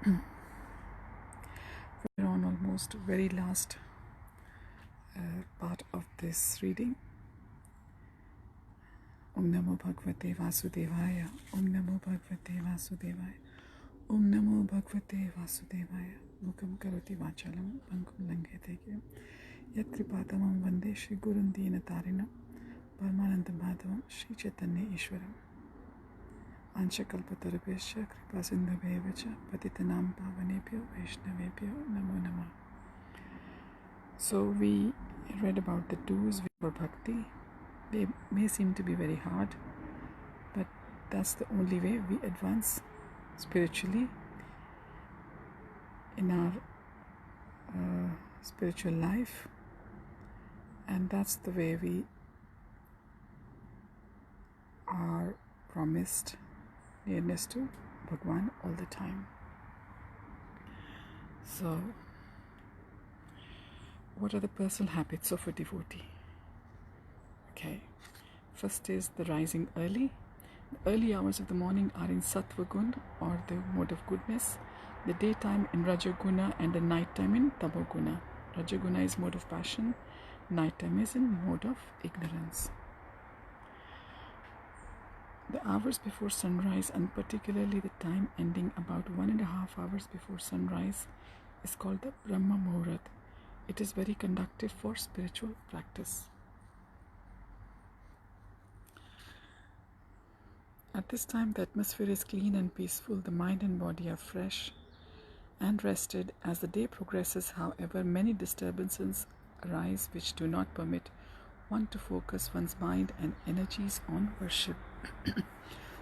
We're on almost very last part of this reading. Om Namo Bhagavate Vasudevaya. Om Namo Bhagavate Vasudevaya. Om Namo Bhagavate Vasudevaya. Mukam karoti vachalam pankum langhete gyam. Yat kripatamam vande Shri Gurun Deenatarinam Paramanandam Madhavam Shri Chaitanya Ishwaram. Anshakalpatarubhesya kripa sindhubhevacha patitanam pavanebhyo vaishnavebhyo namo namah. So we read about the do's for bhakti. They may seem to be very hard, but that's the only way we advance spiritually in our spiritual life, and that's the way we are promised nearness to Bhagwan all the time. So, what are the personal habits of a devotee? Okay, first is the rising early. The early hours of the morning are in Sattva Gun, or the mode of goodness, the daytime in Rajaguna, and the nighttime in Tamoguna. Rajaguna is mode of passion, nighttime is in mode of ignorance. The hours before sunrise, and particularly the time ending about 1.5 hours before sunrise, is called the Brahma Muhurat. It is very conducive for spiritual practice. At this time, the atmosphere is clean and peaceful. The mind and body are fresh and rested. As the day progresses, however, many disturbances arise which do not permit one to focus one's mind and energies on worship,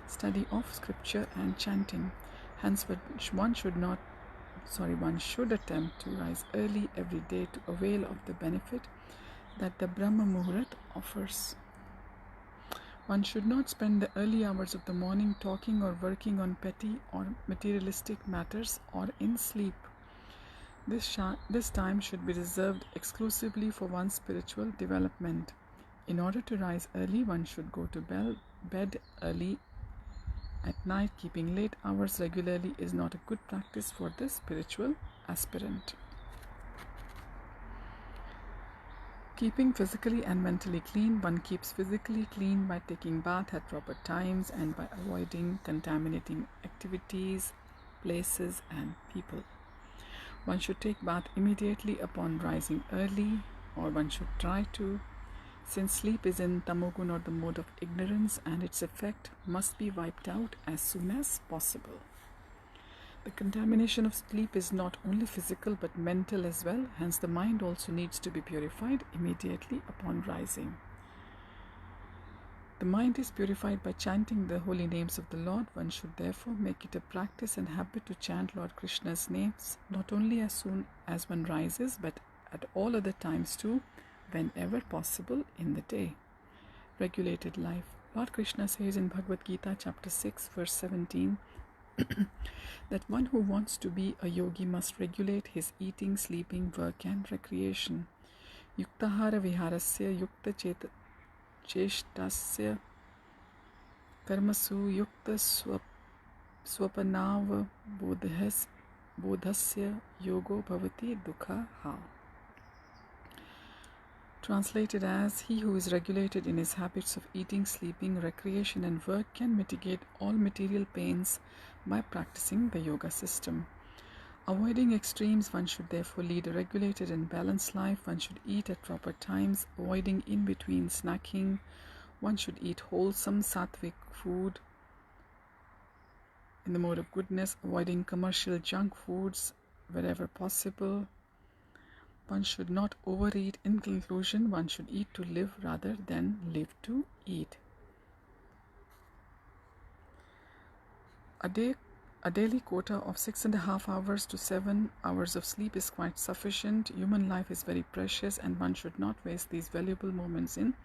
study of scripture and chanting. Hence, one should attempt to rise early every day to avail of the benefit that the Brahma Muhurat offers. One should not spend the early hours of the morning talking or working on petty or materialistic matters or in sleep. This time should be reserved exclusively for one's spiritual development. In order to rise early, one should go to bed early at night. Keeping late hours regularly is not a good practice for the spiritual aspirant. Keeping physically and mentally clean. One keeps physically clean by taking bath at proper times and by avoiding contaminating activities, places and people. One should take bath immediately upon rising early, or one should try to, since sleep is in Tamogun, or the mode of ignorance, and its effect must be wiped out as soon as possible. The contamination of sleep is not only physical but mental as well. Hence, the mind also needs to be purified immediately upon rising. The mind is purified by chanting the holy names of the Lord. One should therefore make it a practice and habit to chant Lord Krishna's names, not only as soon as one rises, but at all other times too, whenever possible in the day. Regulated life. Lord Krishna says in Bhagavad Gita chapter 6 verse 17 that one who wants to be a yogi must regulate his eating, sleeping, work and recreation. Yuktahara viharasya yukta cheshtasya karmasu yukta swapanav bodhasya yogo bhavati dukha ha. Translated as, he who is regulated in his habits of eating, sleeping, recreation and work can mitigate all material pains by practicing the yoga system. Avoiding extremes, one should therefore lead a regulated and balanced life. One should eat at proper times, avoiding in-between snacking. One should eat wholesome sattvic food in the mode of goodness, avoiding commercial junk foods wherever possible. One should not overeat. In conclusion, one should eat to live rather than live to eat. A daily quota of 6.5 hours to 7 hours of sleep is quite sufficient. Human life is very precious and one should not waste these valuable moments in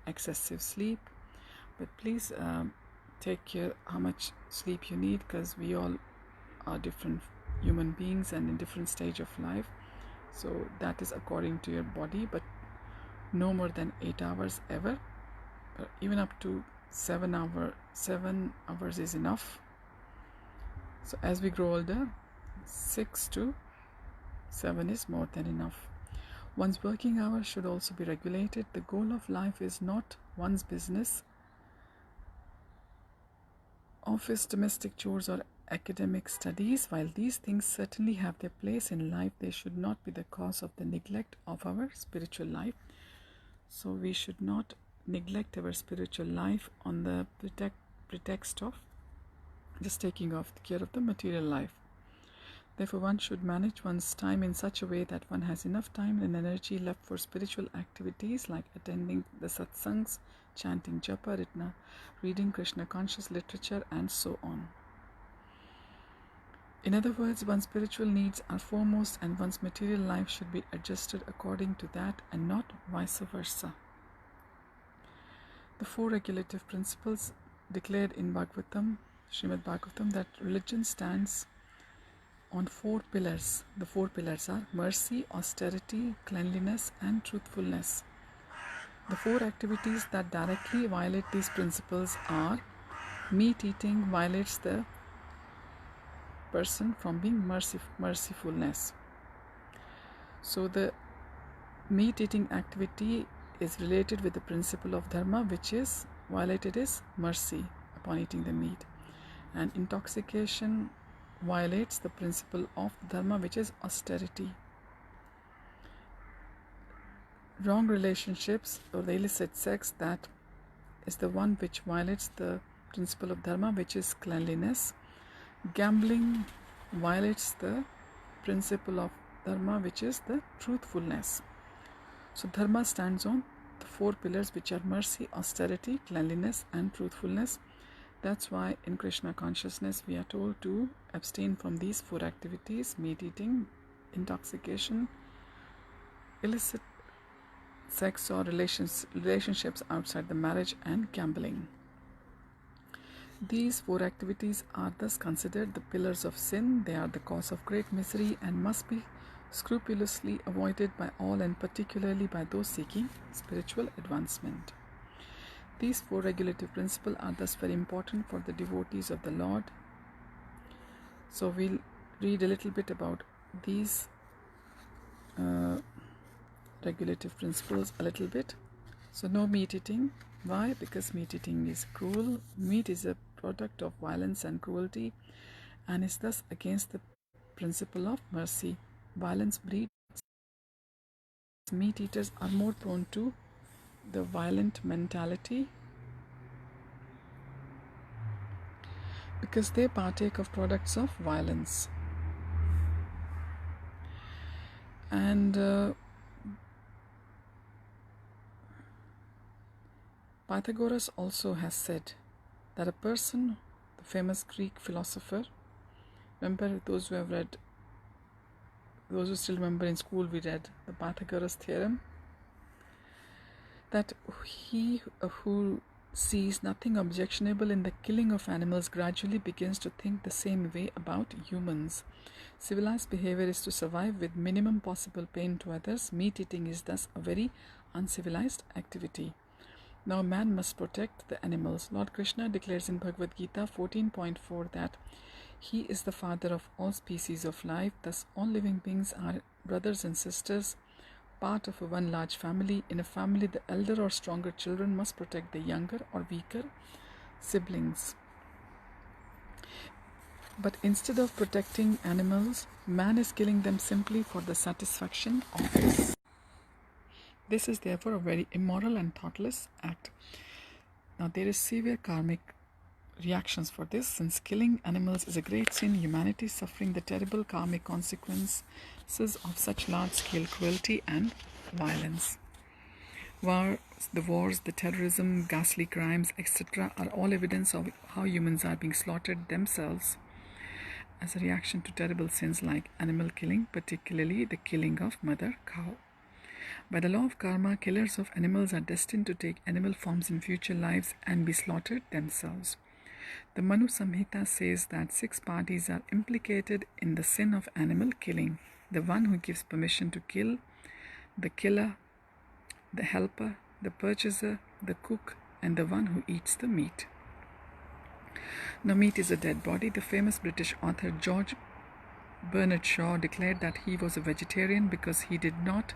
excessive sleep. But please take care how much sleep you need, because we all are different human beings and in different stage of life. So that is according to your body, but no more than 8 hours ever. Even up to 7 hours is enough. So as we grow older, 6 to 7 is more than enough. One's working hours should also be regulated. The goal of life is not one's business, office, domestic chores, or academic studies. While these things certainly have their place in life, they should not be the cause of the neglect of our spiritual life. So we should not neglect our spiritual life on the pretext of just taking care of the material life. Therefore, one should manage one's time in such a way that one has enough time and energy left for spiritual activities like attending the satsangs, chanting japa, ritna, reading Krishna conscious literature, and so on. In other words, one's spiritual needs are foremost and one's material life should be adjusted according to that and not vice versa. The 4 regulative principles declared in Bhagavatam, Srimad Bhagavatam, that religion stands on 4 pillars. The 4 pillars are mercy, austerity, cleanliness, and truthfulness. The 4 activities that directly violate these principles are: meat eating violates the person from being mercifulness. So the meat eating activity is related with the principle of dharma, which is violated is mercy upon eating the meat, and intoxication violates the principle of dharma, which is austerity. Wrong relationships or the illicit sex, that is the one which violates the principle of dharma, which is cleanliness. Gambling violates the principle of dharma, which is the truthfulness. So dharma stands on the 4 pillars, which are mercy, austerity, cleanliness, and truthfulness. That's why in Krishna consciousness we are told to abstain from these 4 activities: meat eating, intoxication, illicit sex or relationships outside the marriage, and gambling. These 4 activities are thus considered the pillars of sin. They are the cause of great misery and must be scrupulously avoided by all, and particularly by those seeking spiritual advancement. These 4 regulative principles are thus very important for the devotees of the Lord. So we'll read a little bit about these regulative principles a little bit. So no meat eating. Why? Because meat eating is cruel. Meat is a product of violence and cruelty and is thus against the principle of mercy. Violence breeds. Meat eaters are more prone to the violent mentality because they partake of products of violence. And Pythagoras also has said that a person, the famous Greek philosopher, remember those who still remember in school we read the Pythagoras theorem, that he who sees nothing objectionable in the killing of animals gradually begins to think the same way about humans. Civilized behavior is to survive with minimum possible pain to others. Meat eating is thus a very uncivilized activity. Now man must protect the animals. Lord Krishna declares in Bhagavad Gita 14.4 that he is the father of all species of life. Thus all living beings are brothers and sisters, part of one large family. In a family, the elder or stronger children must protect the younger or weaker siblings. But instead of protecting animals, man is killing them simply for the satisfaction of this. This is therefore a very immoral and thoughtless act. Now there is severe karmic reactions for this. Since killing animals is a great sin, humanity is suffering the terrible karmic consequences of such large-scale cruelty and violence. The wars, the terrorism, ghastly crimes, etc. are all evidence of how humans are being slaughtered themselves as a reaction to terrible sins like animal killing, particularly the killing of mother cow. By the law of karma, killers of animals are destined to take animal forms in future lives and be slaughtered themselves. The Manu Samhita says that 6 parties are implicated in the sin of animal killing: the one who gives permission to kill, the killer, the helper, the purchaser, the cook, and the one who eats the meat. Now meat is a dead body. The famous British author George Bernard Shaw declared that he was a vegetarian because he did not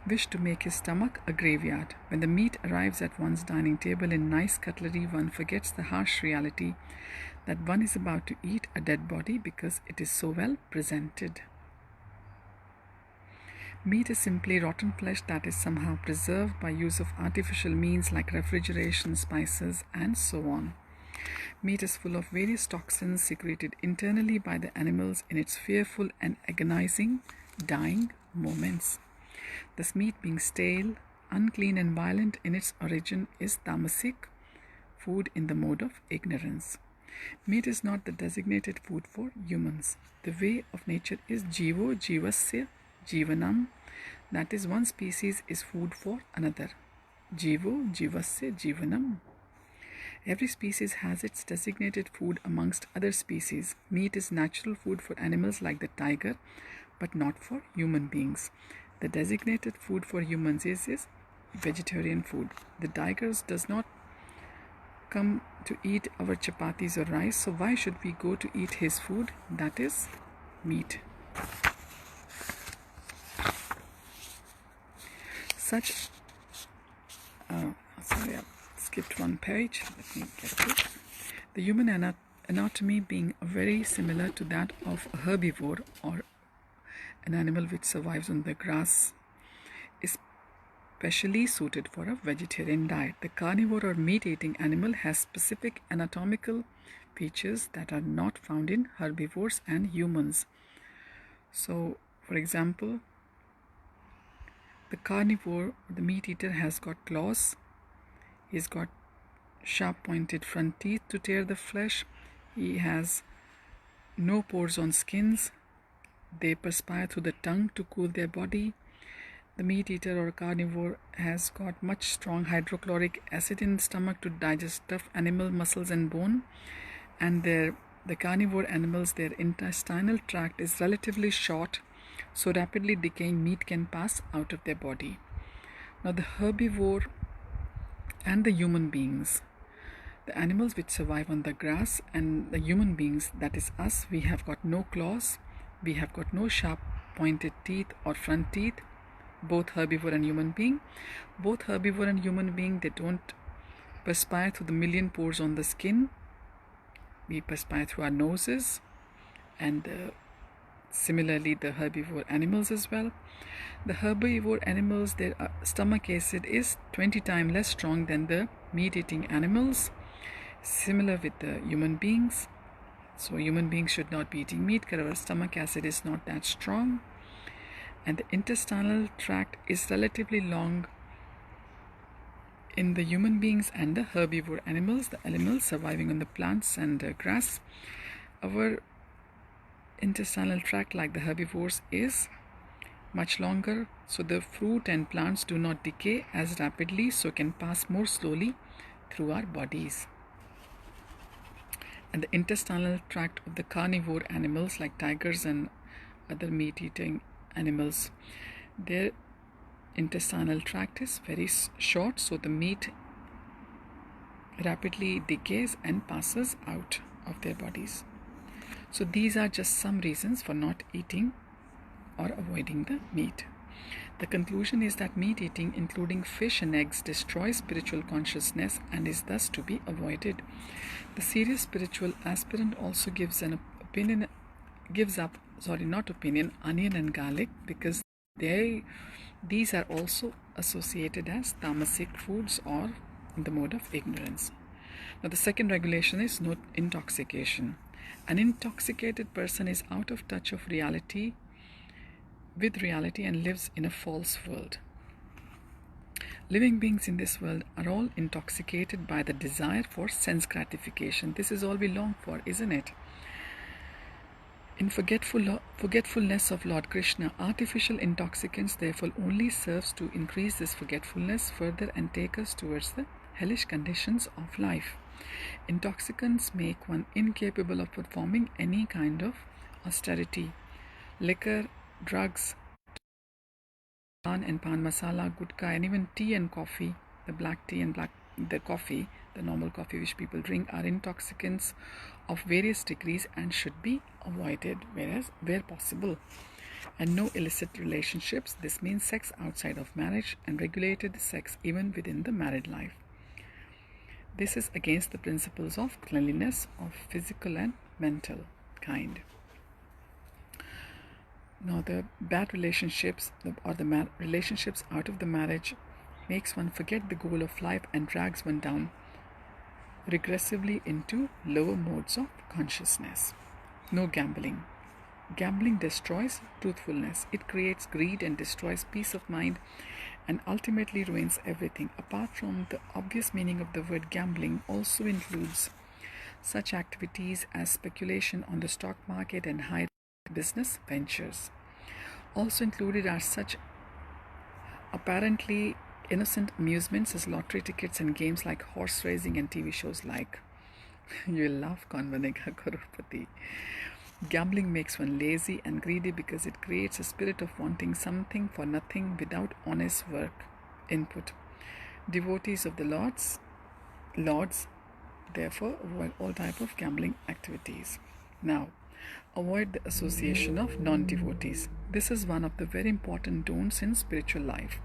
wish to make his stomach a graveyard. When the meat arrives at one's dining table in nice cutlery, one forgets the harsh reality that one is about to eat a dead body because it is so well presented. Meat is simply rotten flesh that is somehow preserved by use of artificial means like refrigeration, spices, and so on. Meat is full of various toxins secreted internally by the animals in its fearful and agonizing dying moments. Thus, meat being stale, unclean, and violent in its origin is tamasic, food in the mode of ignorance. Meat is not the designated food for humans. The way of nature is jivo jivasya jivanam, that is, one species is food for another. Jivo jivasya jivanam. Every species has its designated food amongst other species. Meat is natural food for animals like the tiger, but not for human beings. The designated food for humans is vegetarian food. The tigers does not come to eat our chapatis or rice, so why should we go to eat his food, that is meat? Sorry, I skipped one page. Let me get to it. The human anatomy being very similar to that of a herbivore or an animal which survives on the grass is specially suited for a vegetarian diet. The carnivore or meat-eating animal has specific anatomical features that are not found in herbivores and humans. So, for example, the carnivore, the meat eater, has got claws. He's got sharp pointed front teeth to tear the flesh. He has no pores on skins. They perspire through the tongue to cool their body. The meat eater or carnivore has got much strong hydrochloric acid in the stomach to digest tough animal muscles and bone. And the carnivore animals, their intestinal tract is relatively short, so rapidly decaying meat can pass out of their body. Now the herbivore and the human beings, the animals which survive on the grass, and the human beings, that is us, we have got no claws, we have got no sharp pointed teeth or front teeth, both herbivore and human being. Both herbivore and human being, they don't perspire through the million pores on the skin. We perspire through our noses, and similarly the herbivore animals as well. The herbivore animals, their stomach acid is 20 times less strong than the meat-eating animals. Similar with the human beings. So human beings should not be eating meat because our stomach acid is not that strong. And the intestinal tract is relatively long in the human beings and the herbivore animals, the animals surviving on the plants and grass. Our intestinal tract, like the herbivores, is much longer, so the fruit and plants do not decay as rapidly, so can pass more slowly through our bodies. And the intestinal tract of the carnivore animals like tigers and other meat-eating animals, their intestinal tract is very short, so the meat rapidly decays and passes out of their bodies. So these are just some reasons for not eating or avoiding the meat. The conclusion is that meat eating, including fish and eggs, destroys spiritual consciousness and is thus to be avoided. The serious spiritual aspirant also gives up onion and garlic, because these are also associated as tamasic foods or in the mode of ignorance. Now the second regulation is no intoxication. An intoxicated person is out of touch with reality and lives in a false world. Living beings in this world are all intoxicated by the desire for sense gratification. This is all we long for, isn't it? In forgetfulness of Lord Krishna, artificial intoxicants therefore only serves to increase this forgetfulness further and take us towards the hellish conditions of life. Intoxicants make one incapable of performing any kind of austerity. Liquor, drugs, pan and pan masala, gutka, and even tea and coffee, the black tea and the coffee, the normal coffee which people drink, are intoxicants of various degrees and should be avoided where possible. And no illicit relationships. This means sex outside of marriage and regulated sex even within the married life. This is against the principles of cleanliness of physical and mental kind. Now, the bad relationships or the relationships out of the marriage makes one forget the goal of life and drags one down regressively into lower modes of consciousness. No gambling. Gambling destroys truthfulness. It creates greed and destroys peace of mind and ultimately ruins everything. Apart from the obvious meaning of the word gambling, also includes such activities as speculation on the stock market and high business ventures. Also included are such apparently innocent amusements as lottery tickets and games like horse racing and TV shows like You'll Love Kaun Banega Crorepati. Gambling makes one lazy and greedy because it creates a spirit of wanting something for nothing without honest work input. Devotees of the Lords therefore avoid all type of gambling activities. Now, avoid the association of non-devotees. This is one of the very important don'ts in spiritual life.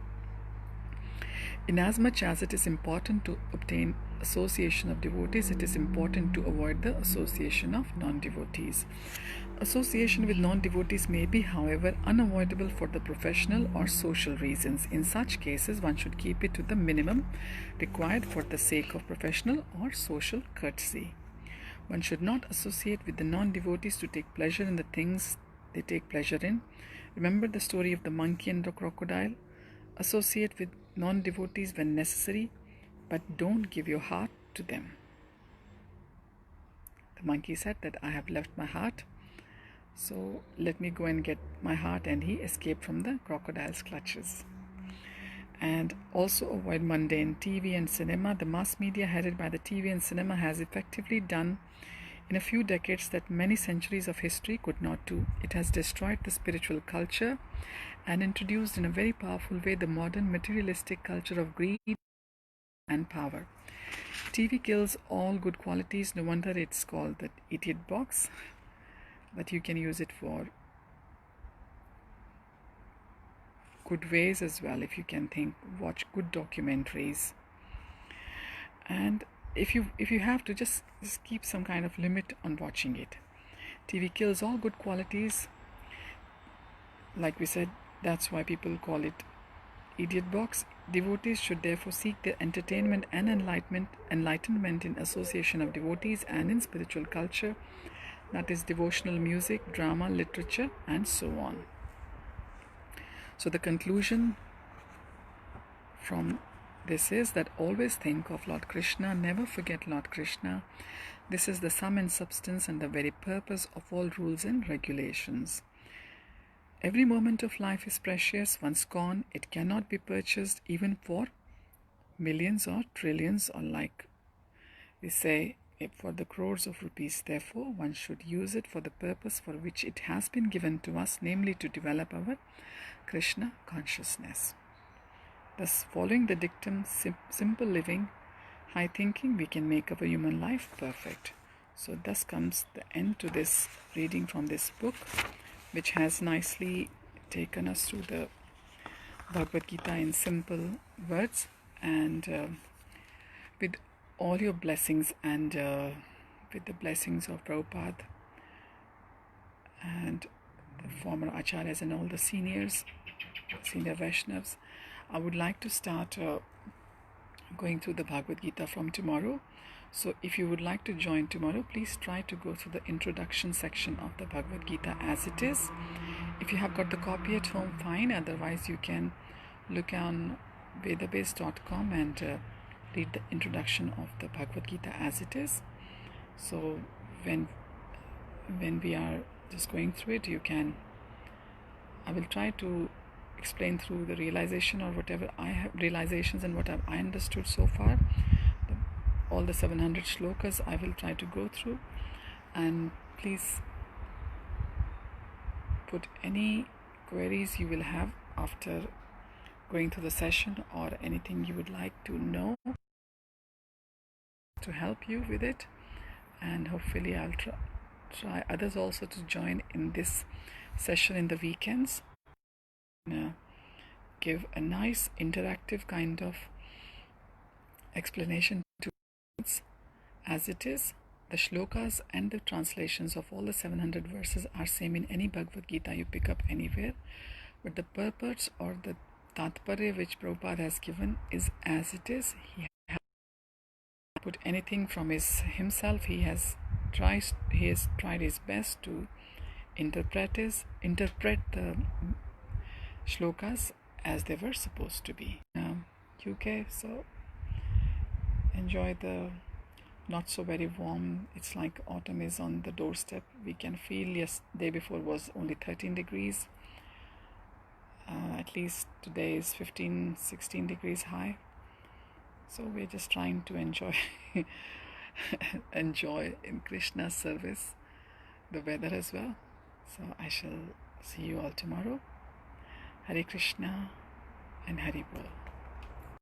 Inasmuch as it is important to obtain association of devotees, it is important to avoid the association of non-devotees. Association with non-devotees may be, however, unavoidable for the professional or social reasons. In such cases, one should keep it to the minimum required for the sake of professional or social courtesy. One should not associate with the non-devotees to take pleasure in the things they take pleasure in. Remember the story of the monkey and the crocodile? Associate with non-devotees when necessary, but don't give your heart to them. The monkey said that I have left my heart, so let me go and get my heart, and he escaped from the crocodile's clutches. And also avoid mundane TV and cinema. The mass media headed by the TV and cinema has effectively done in a few decades that many centuries of history could not do. It has destroyed the spiritual culture and introduced in a very powerful way the modern materialistic culture of greed and power. TV kills all good qualities. No wonder it's called the idiot box, but you can use it for good ways as well. If you can watch good documentaries, and if you have to just keep some kind of limit on watching it. TV kills all good qualities. Like we said, that's why people call it idiot box. Devotees should therefore seek their entertainment and enlightenment in association of devotees and in spiritual culture, that is devotional music, drama, literature, and so on. So the conclusion from this is that always think of Lord Krishna, never forget Lord Krishna. This is the sum and substance and the very purpose of all rules and regulations. Every moment of life is precious. Once gone, it cannot be purchased even for millions or trillions, or like we say, for the crores of rupees. Therefore, one should use it for the purpose for which it has been given to us, namely to develop our Krishna consciousness. Thus, following the dictum, simple living, high thinking, we can make our human life perfect. So thus comes the end to this reading from this book, which has nicely taken us through the Bhagavad Gita in simple words, and with all your blessings, and with the blessings of Prabhupada and the former Acharyas and all the senior Vaishnavas, I would like to start going through the Bhagavad Gita from tomorrow. So if you would like to join tomorrow, please try to go through the introduction section of the Bhagavad Gita as it is. If you have got the copy at home, fine. Otherwise, you can look on vedabase.com and read the introduction of the Bhagavad Gita as it is. So when we are just going through it, I will try to explain through the realization or whatever I have realizations and what I understood so far. All the 700 shlokas I will try to go through, and please put any queries you will have after going through the session, or anything you would like to know to help you with it. and hopefully I'll try others also to join in this session in the weekends. Give a nice interactive kind of explanation to it as it is. The shlokas and the translations of all the 700 verses are same in any Bhagavad Gita you pick up anywhere, but the purpose or the tatparya which Prabhupada has given is as it is. He has put anything from himself. He has tried his best to interpret the shlokas as they were supposed to be. UK, so enjoy the not so very warm. It's like autumn is on the doorstep. We can feel day before was only 13 degrees. At least today is 15-16 degrees high. So we're just trying to enjoy in Krishna's service the weather as well. So I shall see you all tomorrow. Hare Krishna and Hari Bol.